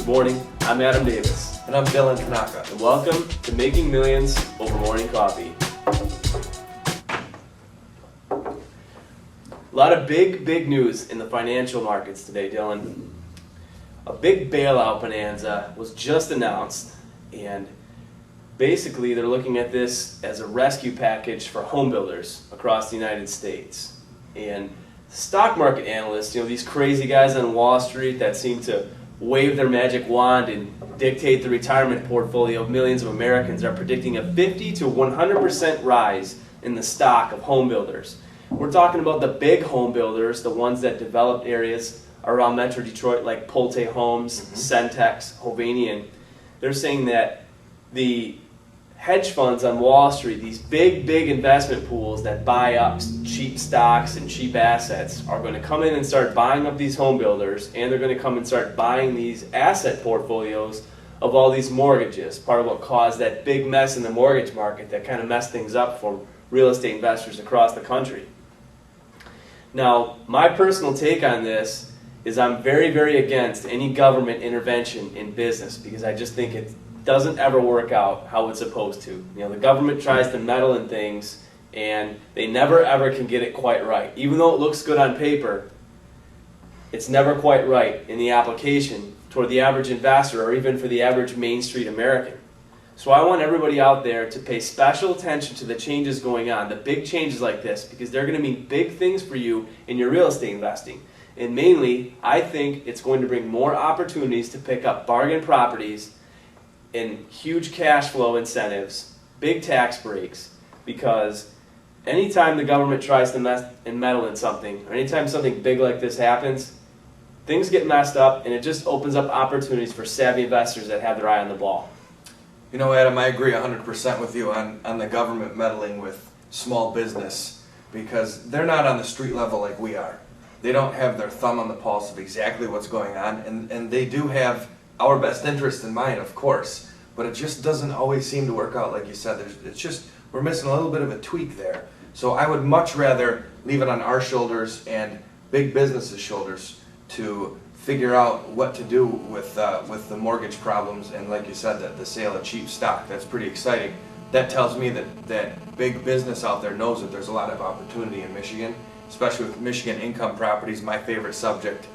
Good morning, I'm Adam Davis. And I'm Tanaka. And welcome to Making Millions Over Morning Coffee. A lot of big news in the financial markets today, Dylan. A big bailout bonanza was just announced, and basically they're looking at this as a rescue package for home builders across the United States. And stock market analysts, these crazy guys on Wall Street that seem to wave their magic wand and dictate the retirement portfolio of millions of Americans, are predicting a 50 to 100% rise in the stock of home builders. We're talking about the big home builders, the ones that developed areas around Metro Detroit like Pulte Homes, Centex, Hovanian. They're saying that the hedge funds on Wall Street, these big investment pools that buy up cheap stocks and cheap assets, are going to come in and start buying up these home builders, and they're going to come and start buying these asset portfolios of all these mortgages, part of what caused that big mess in the mortgage market that kind of messed things up for real estate investors across the country. Now, my personal take on this is I'm very against any government intervention in business, because I just think it doesn't ever work out how it's supposed to. The government tries to meddle in things and they never ever can get it quite right. Even though it looks good on paper, it's never quite right in the application toward the average investor or even for the average Main Street American. So I want everybody out there to pay special attention to the changes going on, the big changes like this, because they're going to mean big things for you in your real estate investing. And mainly, I think it's going to bring more opportunities to pick up bargain properties and huge cash flow incentives, big tax breaks, because anytime the government tries to mess and meddle in something, or anytime something big like this happens, things get messed up, and it just opens up opportunities for savvy investors that have their eye on the ball. Adam, I agree 100% with you on the government meddling with small business, because they're not on the street level like we are. They don't have their thumb on the pulse of exactly what's going on, and they do have our best interest in mind, of course, but it just doesn't always seem to work out like you said. We're missing a little bit of a tweak there. So I would much rather leave it on our shoulders and big businesses' shoulders to figure out what to do with the mortgage problems, and like you said, the sale of cheap stock. That's pretty exciting. That tells me that big business out there knows that there's a lot of opportunity in Michigan, especially with Michigan income properties, my favorite subject.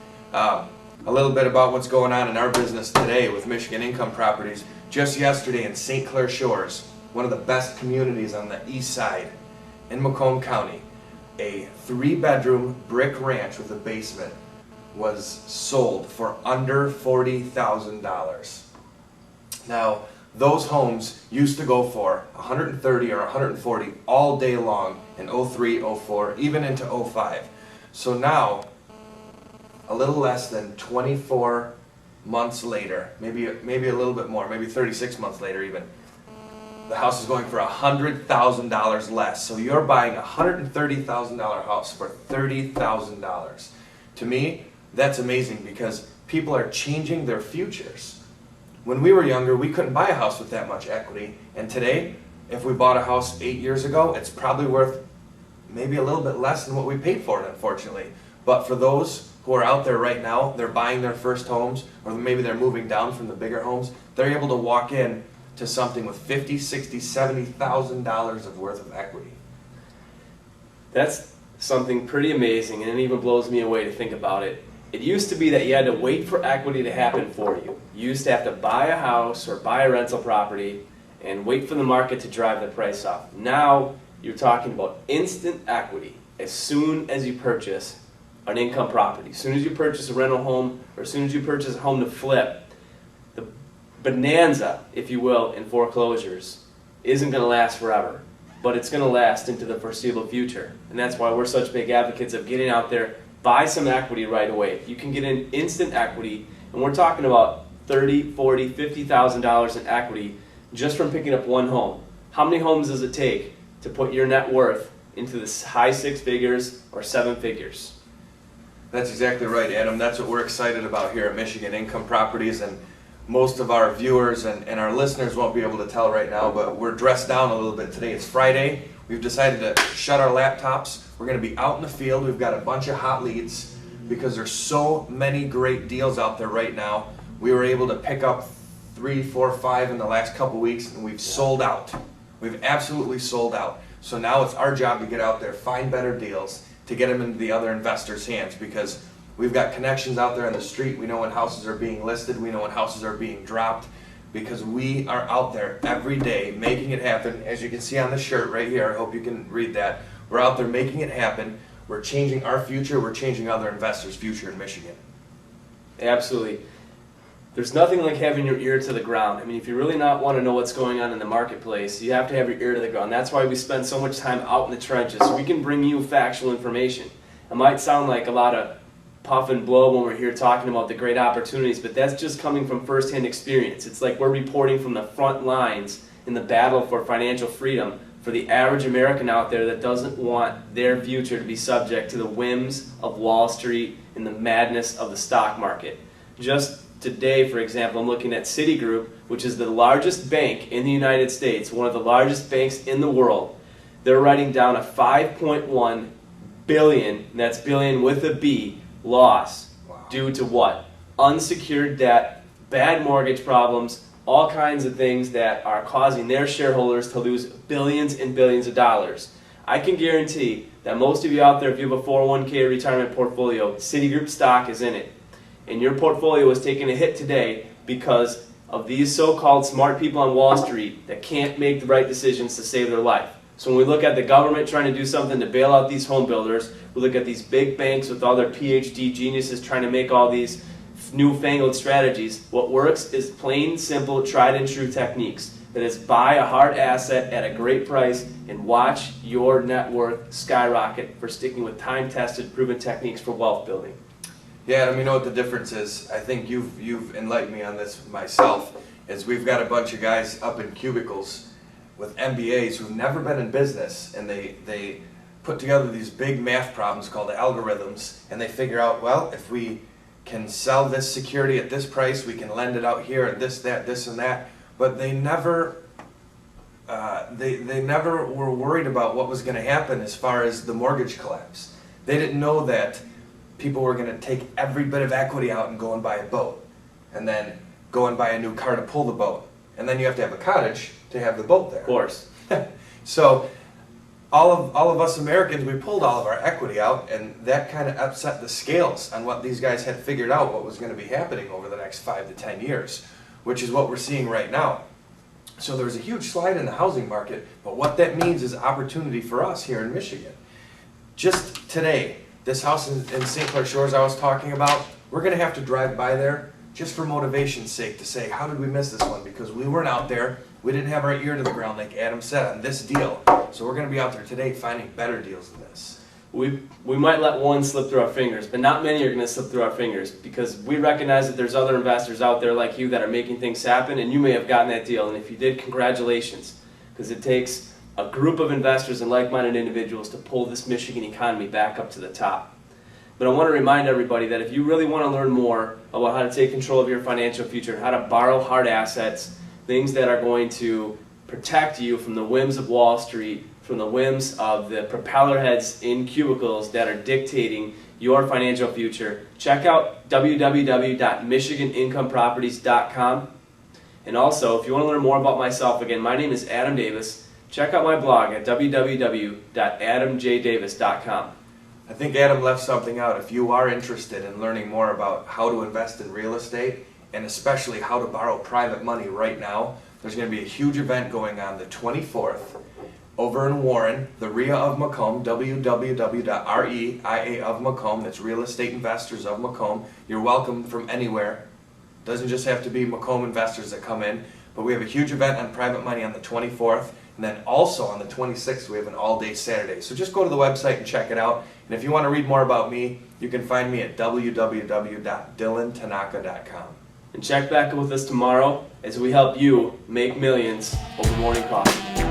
A little bit about what's going on in our business today with Michigan income properties. Just yesterday in St. Clair Shores, one of the best communities on the east side in Macomb County, a 3-bedroom brick ranch with a basement was sold for under $40,000. Now, those homes used to go for $130,000 or $140,000 all day long in 03, 04, even into 05. So now, a little less than 24 months later, maybe a little bit more, maybe 36 months later even, the house is going for $100,000 less. So you're buying a $130,000 house for $30,000. To me, that's amazing, because people are changing their futures. When we were younger, we couldn't buy a house with that much equity, and today, if we bought a house 8 years ago, it's probably worth maybe a little bit less than what we paid for it, unfortunately. But for those who are out there right now, they're buying their first homes, or maybe they're moving down from the bigger homes, they're able to walk in to something with $50,000, $60,000, $70,000 of worth of equity. That's something pretty amazing, and it even blows me away to think about it. It used to be that you had to wait for equity to happen for you. You used to have to buy a house or buy a rental property and wait for the market to drive the price up. Now you're talking about instant equity as soon as you purchase an income property. As soon as you purchase a rental home, or as soon as you purchase a home to flip, the bonanza, if you will, in foreclosures isn't going to last forever, but it's going to last into the foreseeable future. And that's why we're such big advocates of getting out there, buy some equity right away. You can get in instant equity, and we're talking about $30,000, $40,000, $50,000 in equity just from picking up one home. How many homes does it take to put your net worth into the high 6 figures or 7 figures? That's exactly right, Adam. That's what we're excited about here at Michigan Income Properties, and most of our viewers and our listeners won't be able to tell right now, but we're dressed down a little bit today. It's Friday. We've decided to shut our laptops. We're going to be out in the field. We've got a bunch of hot leads because there's so many great deals out there right now We were able to pick up 3, 4, 5 in the last couple weeks, and we've sold out. We've absolutely sold out. So now it's our job to get out there, find better deals, to get them into the other investors' hands, because we've got connections out there on the street. We know when houses are being listed. We know when houses are being dropped, because we are out there every day making it happen. As you can see on the shirt right here, I hope you can read that. We're out there making it happen. We're changing our future. We're changing other investors' future in Michigan. Absolutely. There's nothing like having your ear to the ground. I mean, if you really not want to know what's going on in the marketplace, you have to have your ear to the ground. That's why we spend so much time out in the trenches, so we can bring you factual information. It might sound like a lot of puff and blow when we're here talking about the great opportunities, but that's just coming from firsthand experience. It's like we're reporting from the front lines in the battle for financial freedom for the average American out there that doesn't want their future to be subject to the whims of Wall Street and the madness of the stock market. Just today, for example, I'm looking at Citigroup, which is the largest bank in the United States, one of the largest banks in the world. They're writing down a $5.1 billion, that's billion with a B, loss. Wow. Due to what? Unsecured debt, bad mortgage problems, all kinds of things that are causing their shareholders to lose billions and billions of dollars. I can guarantee that most of you out there, if you have a 401k retirement portfolio, Citigroup stock is in it. And your portfolio is taking a hit today because of these so-called smart people on Wall Street that can't make the right decisions to save their life. So when we look at the government trying to do something to bail out these home builders, we look at these big banks with all their PhD geniuses trying to make all these newfangled strategies. What works is plain, simple, tried and true techniques. That is, buy a hard asset at a great price and watch your net worth skyrocket for sticking with time-tested, proven techniques for wealth building. Yeah, Adam, you know what the difference is? I think you've enlightened me on this myself, is we've got a bunch of guys up in cubicles with MBAs who've never been in business, and they put together these big math problems called algorithms, and they figure out, well, if we can sell this security at this price, we can lend it out here at this, that, this, and that. But they never were worried about what was going to happen as far as the mortgage collapse. They didn't know that people were going to take every bit of equity out and go and buy a boat, and then go and buy a new car to pull the boat, and then you have to have a cottage to have the boat there. Of course. So all of us Americans, we pulled all of our equity out, and that kind of upset the scales on what these guys had figured out what was going to be happening over the next 5 to 10 years, which is what we're seeing right now. So there's a huge slide in the housing market, but what that means is opportunity for us here in Michigan. Just today, this house in St. Clair Shores I was talking about, we're going to have to drive by there just for motivation's sake to say, how did we miss this one? Because we weren't out there, we didn't have our ear to the ground like Adam said on this deal. So we're going to be out there today finding better deals than this. We might let one slip through our fingers, but not many are going to slip through our fingers, because we recognize that there's other investors out there like you that are making things happen, and you may have gotten that deal, and if you did, congratulations, because it takes a group of investors and like-minded individuals to pull this Michigan economy back up to the top. But I want to remind everybody that if you really want to learn more about how to take control of your financial future, how to borrow hard assets, things that are going to protect you from the whims of Wall Street, from the whims of the propeller heads in cubicles that are dictating your financial future, check out www.michiganincomeproperties.com. And also, if you want to learn more about myself, again, my name is Adam Davis. Check out my blog at www.adamjdavis.com. I think Adam left something out. If you are interested in learning more about how to invest in real estate, and especially how to borrow private money right now, there's going to be a huge event going on the 24th over in Warren, the REIA of Macomb, www.REIA of Macomb, that's Real Estate Investors of Macomb. You're welcome from anywhere. Doesn't just have to be Macomb investors that come in, but we have a huge event on private money on the 24th. And then also on the 26th, we have an all-day Saturday. So just go to the website and check it out. And if you want to read more about me, you can find me at www.dylantanaka.com. And check back with us tomorrow as we help you make millions over morning coffee.